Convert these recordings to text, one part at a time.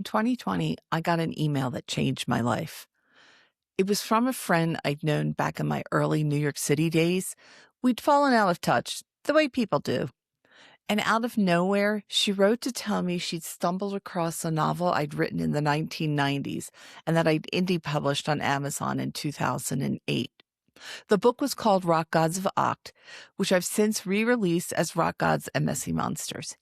In 2020, I got an email that changed my life. It was from a friend I'd known back in my early New York City days. We'd fallen out of touch, the way people do. And out of nowhere, she wrote to tell me she'd stumbled across a novel I'd written in the 1990s and that I'd indie published on Amazon in 2008. The book was called Rock Gods of Oct, which I've since re-released as Rock Gods and Messy Monsters.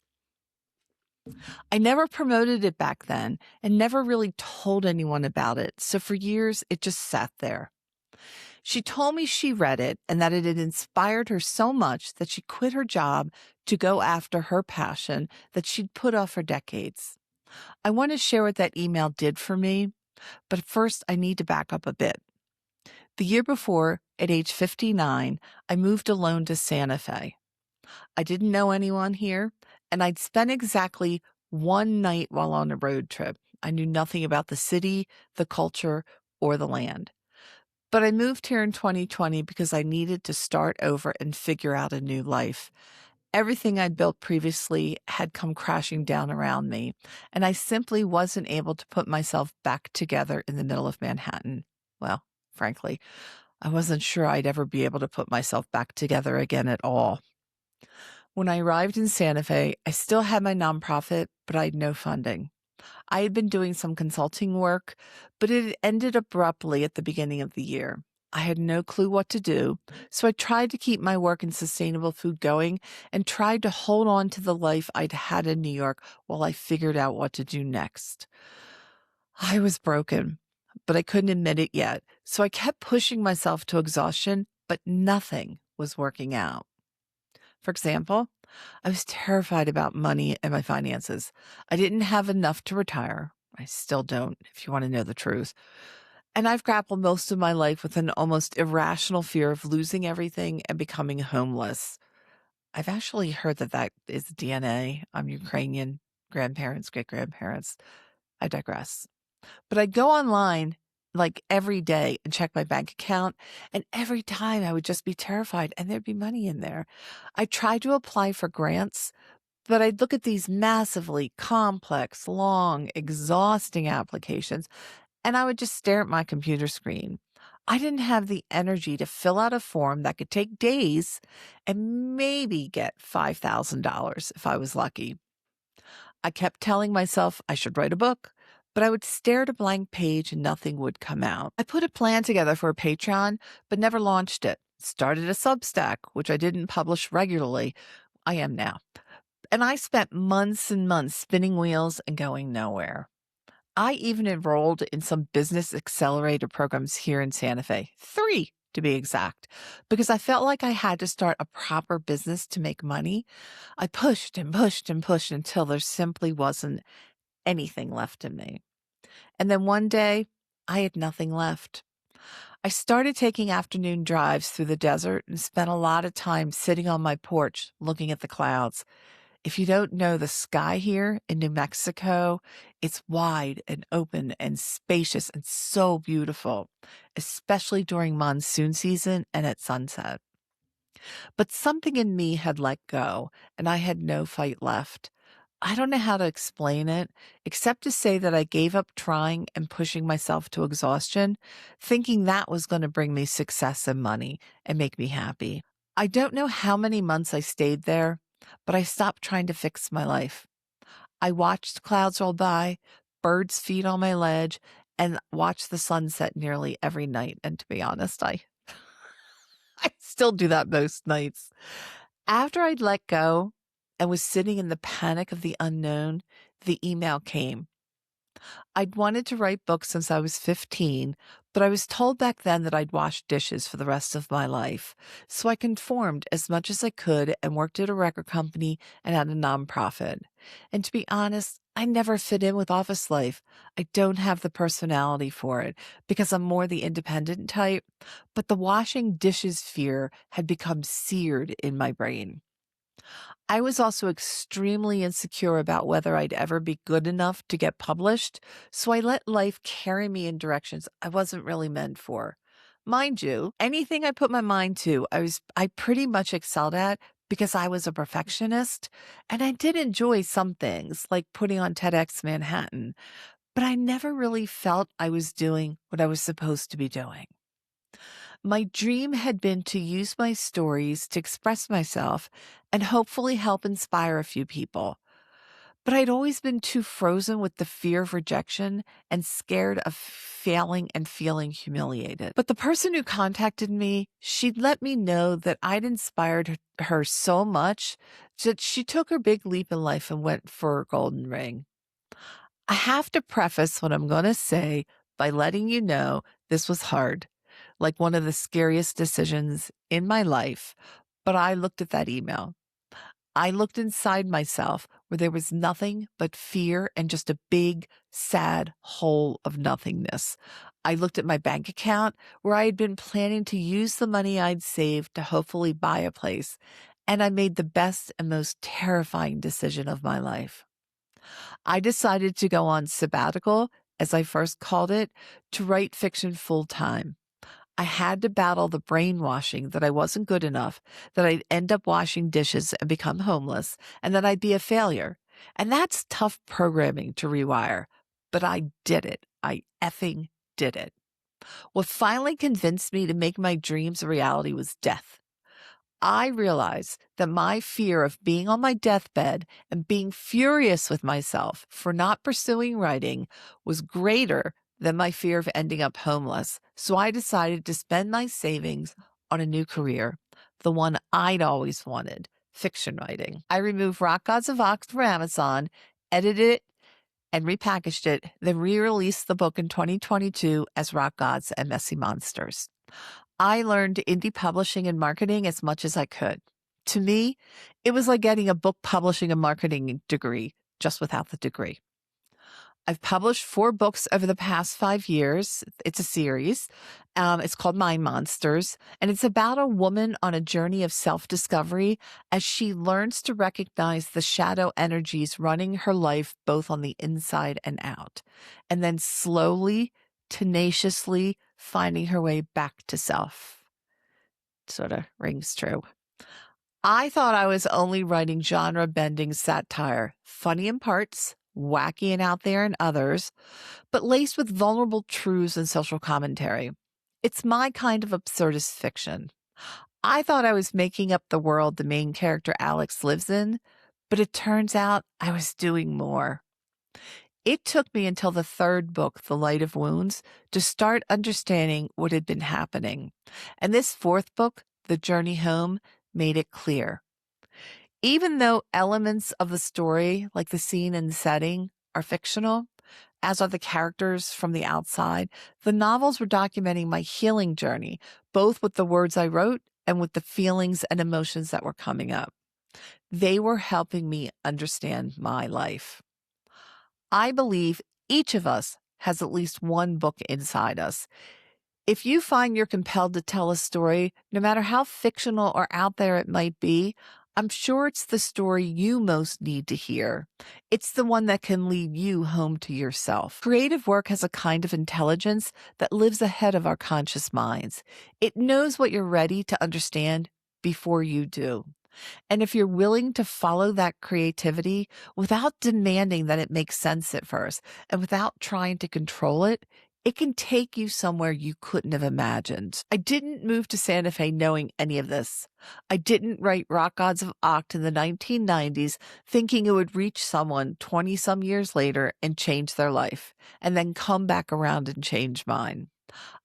I never promoted it back then and never really told anyone about it, so for years it just sat there. She told me she read it and that it had inspired her so much that she quit her job to go after her passion that she'd put off for decades. I want to share what that email did for me, but first I need to back up a bit. The year before, at age 59, I moved alone to Santa Fe. I didn't know anyone here, and I'd spent exactly one night while on a road trip. I knew nothing about the city, the culture, or the land. But I moved here in 2020 because I needed to start over and figure out a new life. Everything I'd built previously had come crashing down around me, and I simply wasn't able to put myself back together in the middle of Manhattan. Well, frankly, I wasn't sure I'd ever be able to put myself back together again at all. When I arrived in Santa Fe, I still had my nonprofit, but I had no funding. I had been doing some consulting work, but it had ended abruptly at the beginning of the year. I had no clue what to do, so I tried to keep my work in sustainable food going and tried to hold on to the life I'd had in New York while I figured out what to do next. I was broken, but I couldn't admit it yet, so I kept pushing myself to exhaustion, but nothing was working out. For example, I was terrified about money and my finances. I didn't have enough to retire. I still don't, if you want to know the truth. And I've grappled most of my life with an almost irrational fear of losing everything and becoming homeless. I've actually heard that that is DNA. I'm Ukrainian, grandparents, great grandparents. I digress. But I'd go online like every day and check my bank account. And every time I would just be terrified and there'd be money in there. I tried to apply for grants, but I'd look at these massively complex, long, exhausting applications, and I would just stare at my computer screen. I didn't have the energy to fill out a form that could take days and maybe get $5,000 if I was lucky. I kept telling myself I should write a book, but I would stare at a blank page and nothing would come out. I put a plan together for a Patreon, but never launched it. Started a Substack, which I didn't publish regularly. I am now. And I spent months and months spinning wheels and going nowhere. I even enrolled in some business accelerator programs here in Santa Fe, 3 to be exact, because I felt like I had to start a proper business to make money. I pushed and pushed and pushed until there simply wasn't anything left in me. And then one day, I had nothing left. I started taking afternoon drives through the desert and spent a lot of time sitting on my porch looking at the clouds. If you don't know the sky here in New Mexico, it's wide and open and spacious and so beautiful, especially during monsoon season and at sunset. But something in me had let go and I had no fight left. I don't know how to explain it, except to say that I gave up trying and pushing myself to exhaustion, thinking that was going to bring me success and money and make me happy. I don't know how many months I stayed there, but I stopped trying to fix my life. I watched clouds roll by, birds feed on my ledge, and watched the sunset nearly every night. And to be honest, I still do that most nights. After I'd let go and was sitting in the panic of the unknown, the email came. I'd wanted to write books since I was 15, but I was told back then that I'd wash dishes for the rest of my life. So I conformed as much as I could and worked at a record company and at a nonprofit. And to be honest, I never fit in with office life. I don't have the personality for it because I'm more the independent type, but the washing dishes fear had become seared in my brain. I was also extremely insecure about whether I'd ever be good enough to get published, so I let life carry me in directions I wasn't really meant for. Mind you, anything I put my mind to, I pretty much excelled at, because I was a perfectionist, and I did enjoy some things, like putting on TEDx Manhattan, but I never really felt I was doing what I was supposed to be doing. My dream had been to use my stories to express myself and hopefully help inspire a few people. But I'd always been too frozen with the fear of rejection and scared of failing and feeling humiliated. But the person who contacted me, she'd let me know that I'd inspired her so much that she took her big leap in life and went for a golden ring. I have to preface what I'm going to say by letting you know this was hard, like one of the scariest decisions in my life. But I looked at that email. I looked inside myself where there was nothing but fear and just a big, sad hole of nothingness. I looked at my bank account where I had been planning to use the money I'd saved to hopefully buy a place, and I made the best and most terrifying decision of my life. I decided to go on sabbatical, as I first called it, to write fiction full time. I had to battle the brainwashing that I wasn't good enough, that I'd end up washing dishes and become homeless, and that I'd be a failure. And that's tough programming to rewire. But I did it. I effing did it. What finally convinced me to make my dreams a reality was death. I realized that my fear of being on my deathbed and being furious with myself for not pursuing writing was greater than my fear of ending up homeless. So I decided to spend my savings on a new career, the one I'd always wanted, fiction writing. I removed Rock Gods of Ox from Amazon, edited it, and repackaged it, then re-released the book in 2022 as Rock Gods and Messy Monsters. I learned indie publishing and marketing as much as I could. To me, it was like getting a book publishing and marketing degree, just without the degree. I've published 4 books over the past 5 years. It's a series. It's called Mind Monsters, and it's about a woman on a journey of self-discovery as she learns to recognize the shadow energies running her life both on the inside and out, and then slowly, tenaciously finding her way back to self. Sort of rings true. I thought I was only writing genre-bending satire, funny in parts, wacky and out there in others, but laced with vulnerable truths and social commentary. It's my kind of absurdist fiction. I thought I was making up the world the main character Alex lives in, but it turns out I was doing more. It took me until the 3rd book, The Light of Wounds, to start understanding what had been happening. And this 4th book, The Journey Home, made it clear. Even though elements of the story, like the scene and setting, are fictional, as are the characters from the outside, the novels were documenting my healing journey, both with the words I wrote and with the feelings and emotions that were coming up. They were helping me understand my life. I believe each of us has at least one book inside us. If you find you're compelled to tell a story, no matter how fictional or out there it might be, I'm sure it's the story you most need to hear. It's the one that can lead you home to yourself. Creative work has a kind of intelligence that lives ahead of our conscious minds. It knows what you're ready to understand before you do. And if you're willing to follow that creativity without demanding that it makes sense at first and without trying to control it, it can take you somewhere you couldn't have imagined. I didn't move to Santa Fe knowing any of this. I didn't write Rock Gods of Oct in the 1990s thinking it would reach someone 20-some years later and change their life, and then come back around and change mine.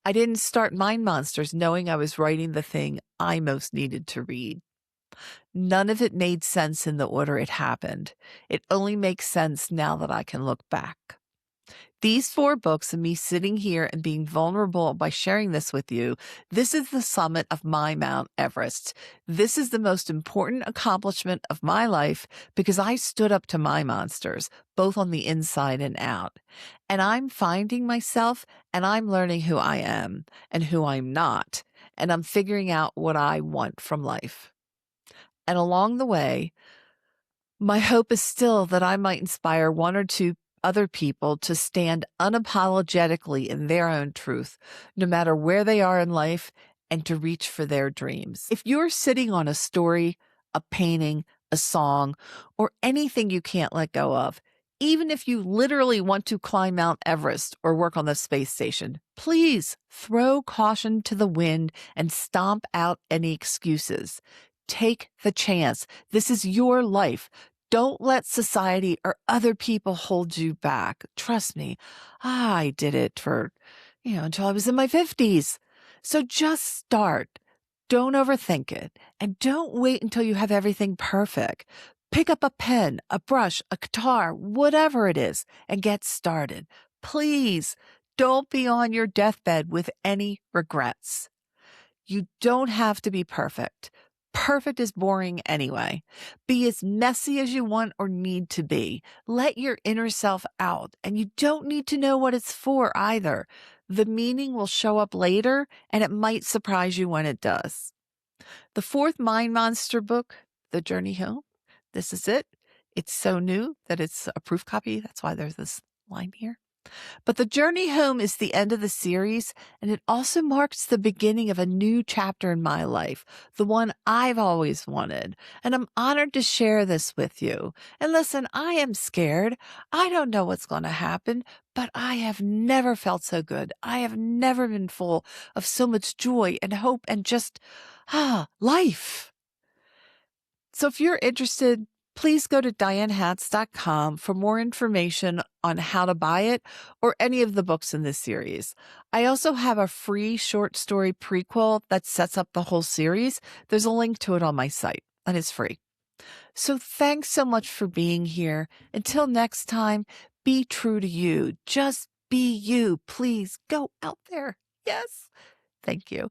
I didn't start Mind Monsters knowing I was writing the thing I most needed to read. None of it made sense in the order it happened. It only makes sense now that I can look back. These 4 books and me sitting here and being vulnerable by sharing this with you, this is the summit of my Mount Everest. This is the most important accomplishment of my life because I stood up to my monsters, both on the inside and out. And I'm finding myself and I'm learning who I am and who I'm not. And I'm figuring out what I want from life. And along the way, my hope is still that I might inspire 1 or 2 other people to stand unapologetically in their own truth, no matter where they are in life, and to reach for their dreams. If you're sitting on a story, a painting, a song, or anything you can't let go of. Even if you literally want to climb Mount Everest or work on the space station, please throw caution to the wind and stomp out any excuses. Take the chance. This is your life. Don't let society or other people hold you back. Trust me, I did it for, until I was in my 50s. So just start. Don't overthink it. And don't wait until you have everything perfect. Pick up a pen, a brush, a guitar, whatever it is, and get started. Please don't be on your deathbed with any regrets. You don't have to be perfect. Perfect is boring anyway. Be as messy as you want or need to be. Let your inner self out, and you don't need to know what it's for either. The meaning will show up later, and it might surprise you when it does. The fourth Mind Monster book, The Journey Home, this is it. It's so new that it's a proof copy. That's why there's this line here. But The Journey Home is the end of the series, and it also marks the beginning of a new chapter in my life, the one I've always wanted. And I'm honored to share this with you. And listen, I am scared. I don't know what's going to happen, but I have never felt so good. I have never been full of so much joy and hope and just, life. So if you're interested, please go to dianehatz.com for more information on how to buy it or any of the books in this series. I also have a free short story prequel that sets up the whole series. There's a link to it on my site, and it's free. So thanks so much for being here. Until next time, be true to you. Just be you. Please go out there. Yes. Thank you.